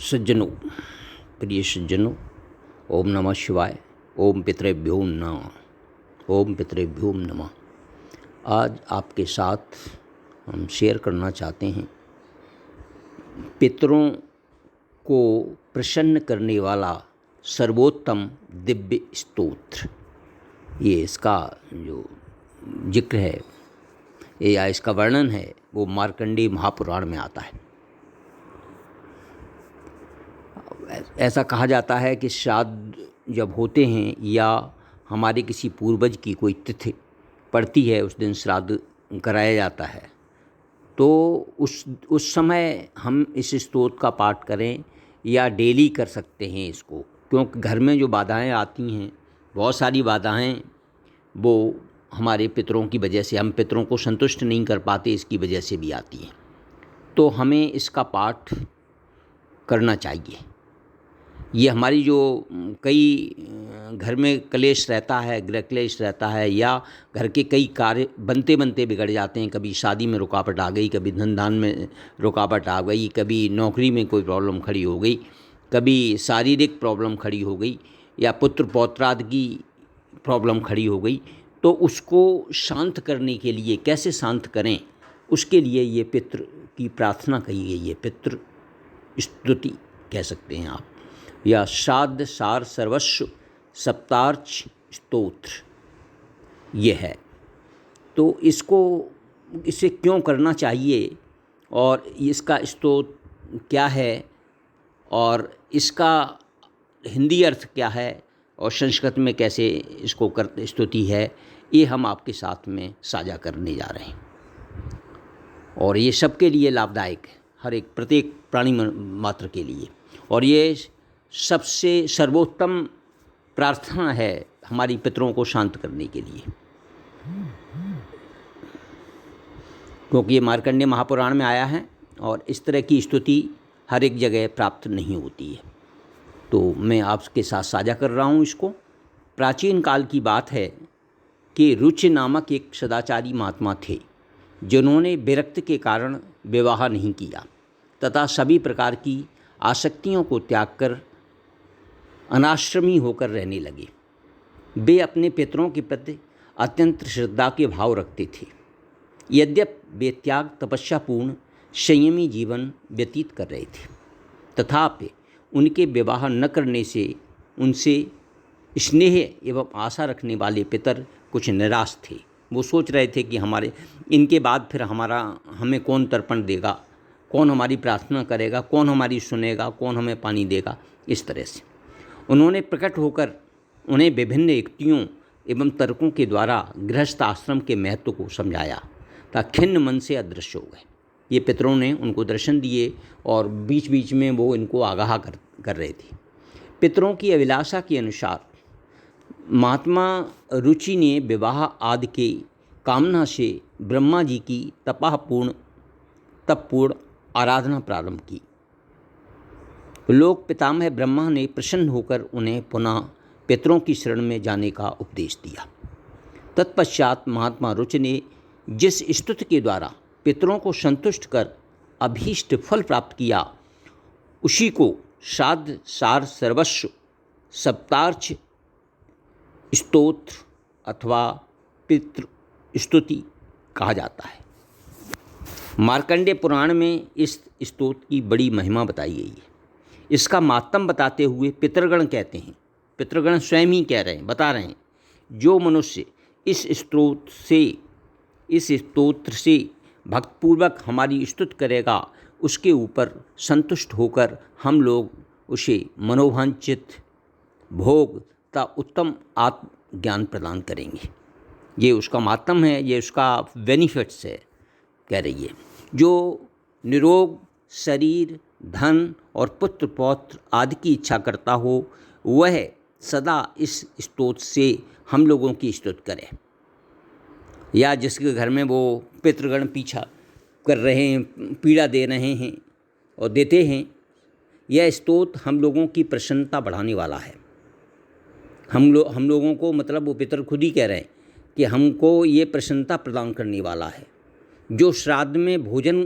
सज्जनों, प्रिय सज्जनों, ओम नमः शिवाय। ओम पितृभ्यो नमः। ओम पितृभ्यो नमः। आज आपके साथ हम शेयर करना चाहते हैं पितरों को प्रसन्न करने वाला सर्वोत्तम दिव्य स्तोत्र। ये इसका जो जिक्र है या इसका वर्णन है वो मार्कंडेय महापुराण में आता है। ऐसा कहा जाता है कि श्राद्ध जब होते हैं या हमारे किसी पूर्वज की कोई तिथि पड़ती है, उस दिन श्राद्ध कराया जाता है, तो उस समय हम इस स्तोत्र का पाठ करें या डेली कर सकते हैं इसको, क्योंकि घर में जो बाधाएं आती हैं, बहुत सारी बाधाएं वो हमारे पितरों की वजह से, हम पितरों को संतुष्ट नहीं कर पाते, इसकी वजह से भी आती हैं। तो हमें इसका पाठ करना चाहिए। ये हमारी जो कई घर में क्लेश रहता है, गृह क्लेश रहता है, या घर के कई कार्य बनते बनते बिगड़ जाते हैं। कभी शादी में रुकावट आ गई, कभी धन दान में रुकावट आ गई, कभी नौकरी में कोई प्रॉब्लम खड़ी हो गई, कभी शारीरिक प्रॉब्लम खड़ी हो गई, या पुत्र पौत्रादि की प्रॉब्लम खड़ी हो गई। तो उसको शांत करने के लिए कैसे शांत करें, उसके लिए ये पितृ की प्रार्थना कही गई है। पितृ स्तुति कह सकते हैं आप, या श्राद्ध सार सर्वस्व सप्तार्च स्तोत्र ये है। तो इसे क्यों करना चाहिए और इसका स्तोत्र क्या है और इसका हिंदी अर्थ क्या है और संस्कृत में कैसे इसको स्तुति है, ये हम आपके साथ में साझा करने जा रहे हैं। और ये सबके लिए लाभदायक है, हर एक प्रत्येक प्राणी मात्र के लिए। और ये सबसे सर्वोत्तम प्रार्थना है हमारी पितरों को शांत करने के लिए, क्योंकि ये मार्कंडेय महापुराण में आया है और इस तरह की स्तुति हर एक जगह प्राप्त नहीं होती है। तो मैं आपके साथ साझा कर रहा हूँ इसको। प्राचीन काल की बात है कि रुचि नामक एक सदाचारी महात्मा थे, जिन्होंने विरक्त के कारण विवाह नहीं किया तथा सभी प्रकार की आसक्तियों को त्याग कर अनाश्रमी होकर रहने लगे। वे अपने पितरों के प्रति अत्यंत श्रद्धा के भाव रखते थे। यद्यपि वे त्याग तपस्यापूर्ण संयमी जीवन व्यतीत कर रहे थे, तथापि उनके विवाह न करने से उनसे स्नेह एवं आशा रखने वाले पितर कुछ निराश थे। वो सोच रहे थे कि इनके बाद फिर हमें कौन तर्पण देगा, कौन हमारी प्रार्थना करेगा, कौन हमारी सुनेगा, कौन हमें पानी देगा। इस तरह से उन्होंने प्रकट होकर उन्हें विभिन्न युक्तियों एवं तर्कों के द्वारा गृहस्थ आश्रम के महत्व को समझाया तथा खिन्न मन से अदृश्य हो गए। ये पितरों ने उनको दर्शन दिए और बीच बीच में वो इनको आगाह कर रहे थे। पितरों की अभिलाषा के अनुसार महात्मा रुचि ने विवाह आदि के कामना से ब्रह्मा जी की तपपूर्ण आराधना प्रारंभ की। लोक पितामह ब्रह्मा ने प्रसन्न होकर उन्हें पुनः पितरों की शरण में जाने का उपदेश दिया। तत्पश्चात महात्मा रुचि ने जिस स्तुति के द्वारा पितरों को संतुष्ट कर अभीष्ट फल प्राप्त किया, उसी को श्राद्ध सार सर्वस्व सप्तार्च स्तोत्र अथवा पितृ स्तुति कहा जाता है। मार्कंडेय पुराण में इस स्तोत्र की बड़ी महिमा बताई गई है। इसका मातम बताते हुए पितृगण कहते हैं, पितृगण स्वयं ही बता रहे हैं, जो मनुष्य इस स्तोत्र से भक्तिपूर्वक हमारी स्तुति करेगा, उसके ऊपर संतुष्ट होकर हम लोग उसे मनोवांछित भोग तथा उत्तम आत्मज्ञान प्रदान करेंगे। ये उसका मातम है, ये उसका बेनिफिट्स है, कह रही है। जो निरोग शरीर, धन और पुत्र पौत्र आदि की इच्छा करता हो, वह सदा इस स्तोत्र से हम लोगों की स्तुति करे। या जिसके घर में वो पितृगण पीछा कर रहे हैं, पीड़ा दे रहे हैं और देते हैं, यह स्तोत्र हम लोगों की प्रसन्नता बढ़ाने वाला है। हम लोगों को, मतलब वो पितर खुद ही कह रहे हैं कि हमको ये प्रसन्नता प्रदान करने वाला है। जो श्राद्ध में भोजन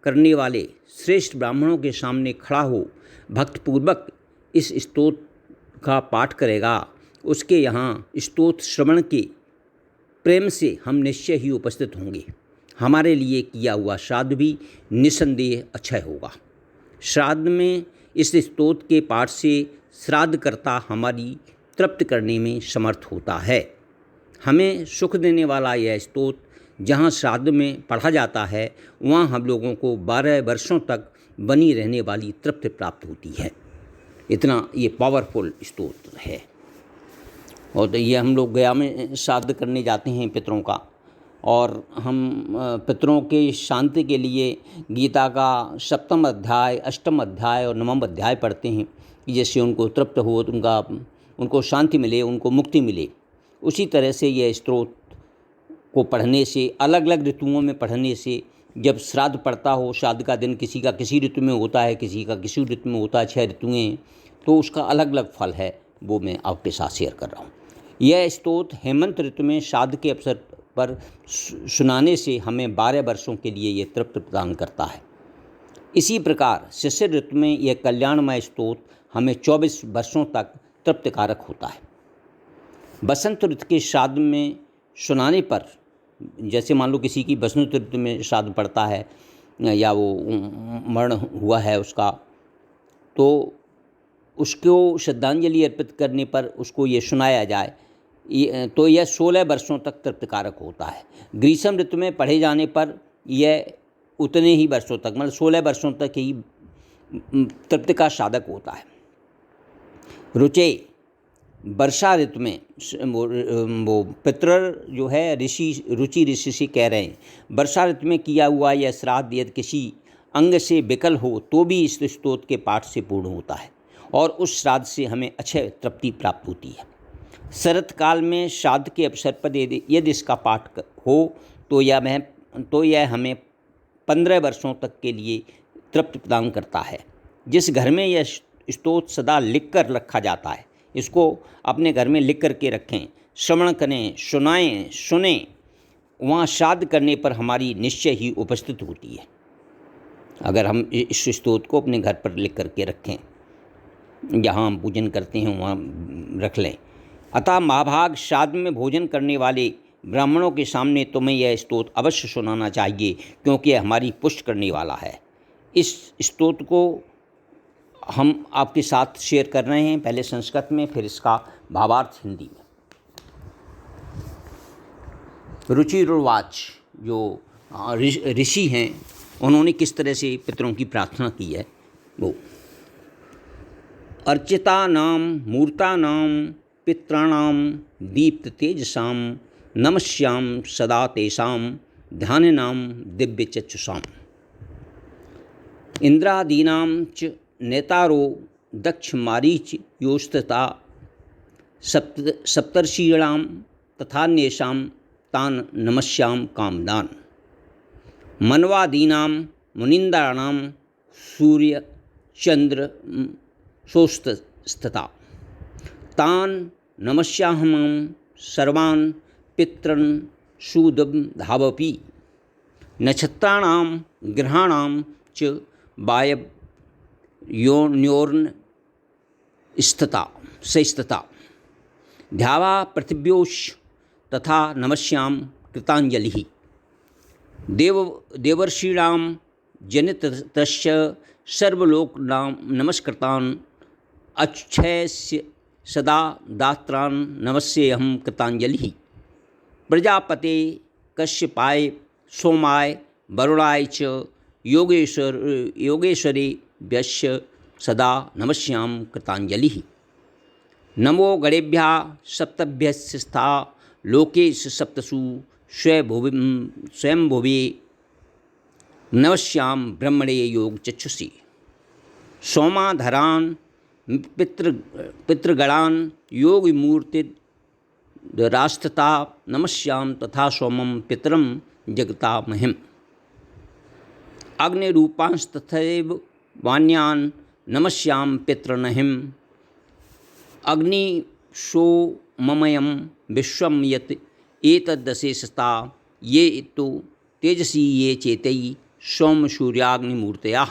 करने वाले श्रेष्ठ ब्राह्मणों के सामने खड़ा हो भक्तिपूर्वक इस स्तोत्र का पाठ करेगा, उसके यहाँ स्तोत्र श्रवण के प्रेम से हम निश्चय ही उपस्थित होंगे। हमारे लिए किया हुआ श्राद्ध भी निसंदेह अक्षय होगा। श्राद्ध में इस स्तोत्र के पाठ से श्राद्धकर्ता हमारी तृप्त करने में समर्थ होता है। हमें सुख देने वाला यह स्तोत्र जहाँ श्राद्ध में पढ़ा जाता है, वहाँ हम लोगों को 12 वर्षों तक बनी रहने वाली तृप्ति प्राप्त होती है। इतना ये पावरफुल स्तोत्र है। और तो ये हम लोग गया में श्राद्ध करने जाते हैं पितरों का, और हम पितरों के शांति के लिए गीता का 7वां अध्याय, 8वां अध्याय और 9वां अध्याय पढ़ते हैं कि जैसे उनको तृप्त हो, उनको शांति मिले, उनको मुक्ति मिले। उसी तरह से यह स्तोत्र को पढ़ने से, अलग अलग ऋतुओं में पढ़ने से, जब श्राद्ध पड़ता हो, श्राद्ध का दिन किसी का किसी ऋतु में होता है, किसी का किसी ऋतु में होता है, 6 ऋतुएँ, तो उसका अलग अलग फल है, वो मैं आपके साथ शेयर कर रहा हूँ। यह स्तोत्र हेमंत ऋतु में श्राद्ध के अवसर पर सुनाने से हमें 12 वर्षों के लिए ये तृप्ति प्रदान करता है। इसी प्रकार शिशिर ऋतु में यह कल्याणमय स्तोत्र हमें 24 वर्षों तक तृप्तिकारक होता है। बसंत ऋतु के श्राद्ध में सुनाने पर, जैसे मान लो किसी की बसंत ऋतु में श्राद्ध पड़ता है या वो मरण हुआ है उसका, तो उसको श्रद्धांजलि अर्पित करने पर उसको ये सुनाया जाए, तो यह 16 वर्षों तक तृप्तिकारक होता है। ग्रीष्म ऋतु में पढ़े जाने पर यह उतने ही वर्षों तक, मतलब 16 वर्षों तक ही तृप्ति का साधक होता है। रुचे वर्षा ऋतु में, वो पितर जो है रुचि ऋषि से कह रहे हैं, वर्षा ऋतु में किया हुआ यह श्राद्ध यदि किसी अंग से विकल हो तो भी इस स्तोत्र के पाठ से पूर्ण होता है और उस श्राद्ध से हमें अक्षय तृप्ति प्राप्त होती है। शरत काल में श्राद्ध के अवसर पर यदि इसका पाठ हो तो यह हमें 15 वर्षों तक के लिए तृप्ति प्रदान करता है। जिस घर में यह स्तोत्र सदा लिख कर रखा जाता है, इसको अपने घर में लिख कर के रखें, श्रवण करें, सुने, वहाँ श्राद्ध करने पर हमारी निश्चय ही उपस्थित होती है। अगर हम इस स्तोत्र को अपने घर पर लिख कर के रखें, जहाँ हम पूजन करते हैं वहाँ रख लें। अतः महाभाग श्राद्ध में भोजन करने वाले ब्राह्मणों के सामने तुम्हें यह स्तोत्र अवश्य सुनाना चाहिए, क्योंकि यह हमारी पुष्ट करने वाला है। इस स्तोत्र को हम आपके साथ शेयर कर रहे हैं, पहले संस्कृत में, फिर इसका भावार्थ हिंदी में। रुचिरुवाच, जो ऋषि हैं, उन्होंने किस तरह से पितरों की प्रार्थना की है वो। अर्चितानां मूर्तानां पितॄणां दीप्त तेजसां नमस्यां सदा तेषां ध्यानिनां दिव्यचक्षुषाम्। इंद्रादीनां च नेतारो दक्षमारीच योस्तता सप्तर्षीणां तथान्येषां तान् नमस्यां कामदान्। मनवादीनां मुनीन्द्राणां सूर्य चंद्र सोस्तस्था तान् नमस्याहं सर्वान् पितॄन् सुदधावपि। नक्षत्राणां ग्रहाणां च वायव्योर्न स्थिता ध्यावा पृथिव्योश्च तथा नमस्यां कृतांजलिः। देवर्षीणां जनितस्य सर्वलोकानां नमस्कृतान् अक्षयस्य सदा दात्रान् नमस्येऽहं कृतांजलिः। प्रजापते कश्यपाय सोमाय वरुणाय च योगेश्वरे व्यस्य सदा नमस्यां कृतांजलिः। नमो गणेभ्यः सप्तभ्यस्था लोकेषु सप्तसु स्वयंभुवे नमस्यां ब्रह्मणे योगचक्षुषि। सोमाधरान् पितृगणान् योगिमूर्तिरास्तथा नमस्यां तथा सोमं पितरं जगतामहिम्। अग्निरूपांस्तथैव वाण्यान् नमस्यां पितॄनहिम्। अग्निशोममयं विश्वं यत् एतदशेषता ये तो तेजसी ये चेतई सोमसूर्याग्निमूर्तयः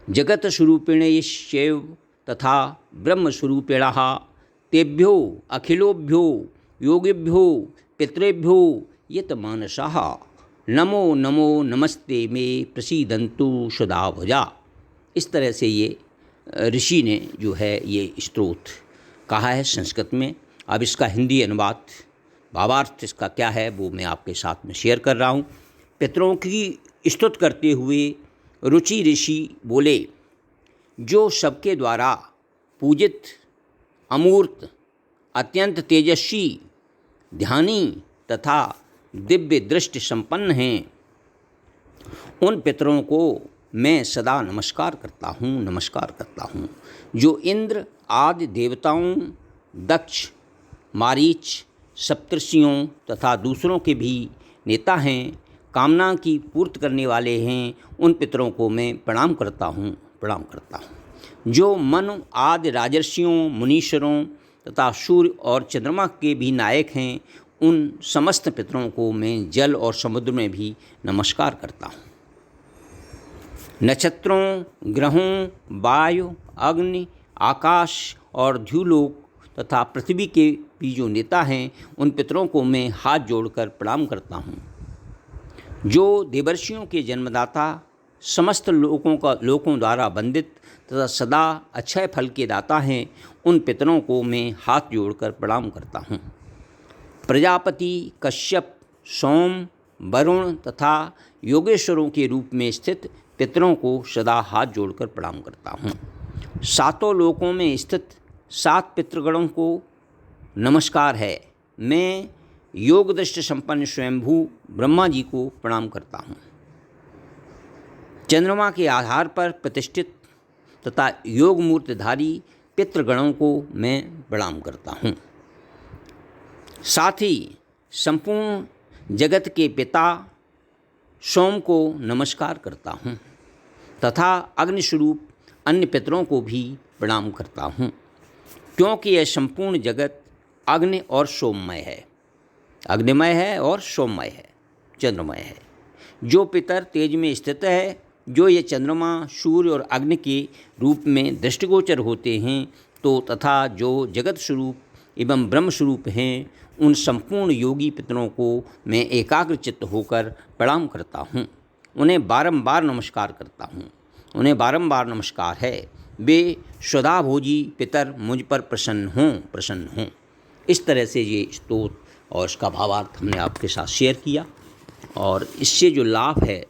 जगत्स्वरूपिण्यश्चैव तथा ब्रह्मस्वरूपिणः तेभ्यो अखिलोभ्यो योगिभ्यो पितृभ्यो यतमानसः नमो नमो नमस्ते मे प्रसीदन्तु सदा भुजा। इस तरह से ये ऋषि ने जो है ये स्तोत्र कहा है संस्कृत में। अब इसका हिंदी अनुवाद भावार्थ इसका क्या है वो मैं आपके साथ में शेयर कर रहा हूँ। पितरों की स्तुति करते हुए रुचि ऋषि बोले, जो सबके द्वारा पूजित, अमूर्त, अत्यंत तेजस्वी, ध्यानी तथा दिव्य दृष्टि संपन्न हैं, उन पितरों को मैं सदा नमस्कार करता हूँ। जो इंद्र आदि देवताओं, दक्ष, मारीच, सप्तर्षियों तथा दूसरों के भी नेता हैं, कामना की पूर्ति करने वाले हैं, उन पितरों को मैं प्रणाम करता हूँ। जो मनु आदि राजर्षियों, मुनीश्वरों तथा सूर्य और चंद्रमा के भी नायक हैं, उन समस्त पितरों को मैं जल और समुद्र में भी नमस्कार करता हूँ। नक्षत्रों, ग्रहों, वायु, अग्नि, आकाश और द्युलोक तथा पृथ्वी के भी जो नेता हैं, उन पितरों को मैं हाथ जोड़कर प्रणाम करता हूँ। जो देवर्षियों के जन्मदाता, समस्त लोकों द्वारा वंदित तथा सदा अक्षय फल के दाता हैं, उन पितरों को मैं हाथ जोड़कर प्रणाम करता हूँ। प्रजापति, कश्यप, सोम, वरुण तथा योगेश्वरों के रूप में स्थित पितरों को सदा हाथ जोड़कर प्रणाम करता हूँ। सातों लोकों में स्थित 7 पितृगणों को नमस्कार है। मैं योग दृष्टि संपन्न स्वयंभू ब्रह्मा जी को प्रणाम करता हूँ। चंद्रमा के आधार पर प्रतिष्ठित तथा योग मूर्तिधारी पितृगणों को मैं प्रणाम करता हूँ। साथ ही संपूर्ण जगत के पिता सोम को नमस्कार करता हूँ तथा अग्निस्वरूप अन्य पितरों को भी प्रणाम करता हूँ, क्योंकि यह संपूर्ण जगत अग्नि और सोममय है, अग्निमय है और सोममय है, चंद्रमय है। जो पितर तेज में स्थित है, जो ये चंद्रमा, सूर्य और अग्नि के रूप में दृष्टिगोचर होते हैं, तो तथा जो जगत स्वरूप एवं ब्रह्म स्वरूप हैं, उन संपूर्ण योगी पितरों को मैं एकाग्र चित्त होकर प्रणाम करता हूँ। उन्हें बारंबार नमस्कार है। वे स्वधाभोजी पितर मुझ पर प्रसन्न हों। इस तरह से ये स्तोत्र और इसका भावार्थ हमने आपके साथ शेयर किया, और इससे जो लाभ है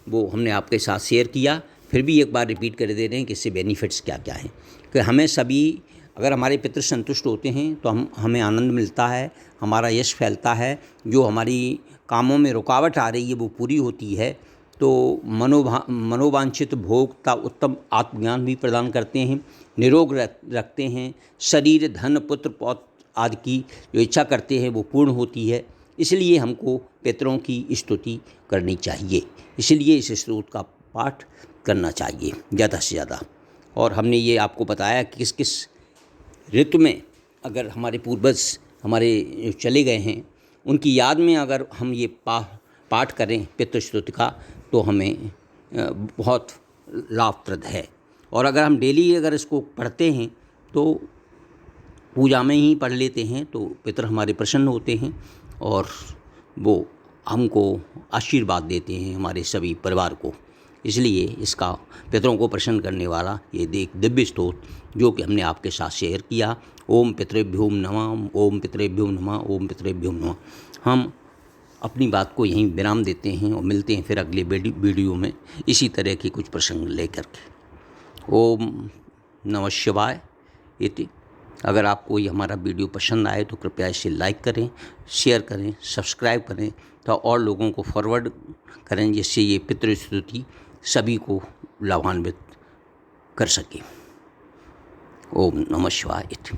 वो हमने आपके साथ शेयर किया। फिर भी एक बार रिपीट कर दे रहे हैं कि इससे बेनिफिट्स क्या क्या हैं। कि हमें सभी, अगर हमारे पितृ संतुष्ट होते हैं तो हमें आनंद मिलता है, हमारा यश फैलता है, जो हमारी कामों में रुकावट आ रही है वो पूरी होती है। तो मनोवांछित भोग तथा उत्तम आत्मज्ञान भी प्रदान करते हैं, निरोग रखते हैं, शरीर, धन, पुत्र, पौत्र आदि की जो इच्छा करते हैं वो पूर्ण होती है। इसलिए हमको पितरों की स्तुति करनी चाहिए, इसलिए इस स्तोत्र का पाठ करना चाहिए ज़्यादा से ज़्यादा। और हमने ये आपको बताया कि किस किस ऋतु में अगर हमारे पूर्वज हमारे चले गए हैं, उनकी याद में अगर हम ये पाठ करें पितृस्तुति का, तो हमें बहुत लाभप्रद है। और अगर हम डेली अगर इसको पढ़ते हैं, तो पूजा में ही पढ़ लेते हैं, तो पितर हमारे प्रसन्न होते हैं और वो हमको आशीर्वाद देते हैं, हमारे सभी परिवार को। इसलिए इसका पितरों को प्रसन्न करने वाला ये दिव्य स्तोत्र जो कि हमने आपके साथ शेयर किया। ओम पितृभ्यो नमः, ओम पितृभ्यो नमः, ओम पितृभ्यो नमः। हम अपनी बात को यहीं विराम देते हैं और मिलते हैं फिर अगले वीडियो में इसी तरह के कुछ प्रसंग लेकर के। ओम नमः शिवाय इति। अगर आपको ये हमारा वीडियो पसंद आए तो कृपया इसे लाइक करें, शेयर करें, सब्सक्राइब करें, तो और लोगों को फॉरवर्ड करें, जिससे ये पितृस्तुति सभी को लाभान्वित कर सके। ओम नमः शिवाय इति।